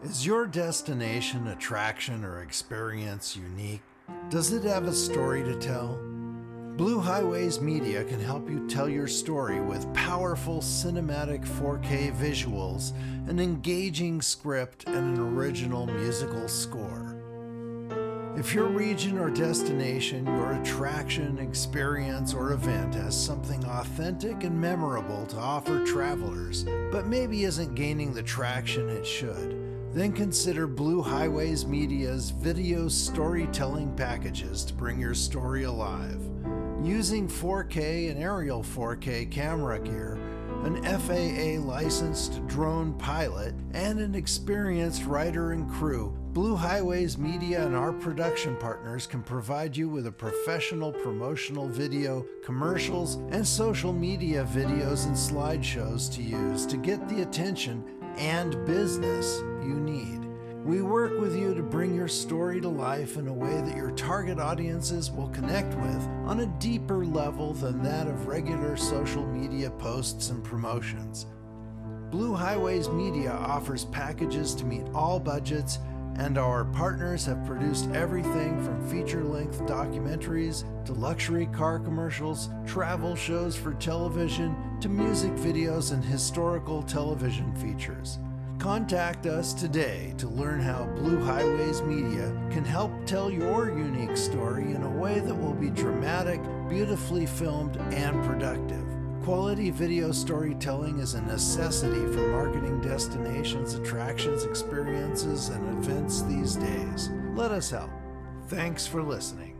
Is your destination, attraction, or experience unique? Does it have a story to tell? Blue Highways Media can help you tell your story with powerful cinematic 4K visuals, an engaging script, and an original musical score. If your region or destination, your attraction, experience, or event has something authentic and memorable to offer travelers, but maybe isn't gaining the traction it should, then consider Blue Highways Media's video storytelling packages to bring your story alive. Using 4K and aerial 4K camera gear, an FAA-licensed drone pilot, and an experienced writer and crew, Blue Highways Media and our production partners can provide you with a professional promotional video, commercials, and social media videos and slideshows to use to get the attention and business you need. We work with you to bring your story to life in a way that your target audiences will connect with on a deeper level than that of regular social media posts and promotions. Blue Highways Media offers packages to meet all budgets, and our partners have produced everything from feature-length documentaries to luxury car commercials, travel shows for television, to music videos and historical television features. Contact us today to learn how Blue Highways Media can help tell your unique story in a way that will be dramatic, beautifully filmed, and productive. Quality video storytelling is a necessity for marketing destinations, attractions, experiences, and events these days. Let us help. Thanks for listening.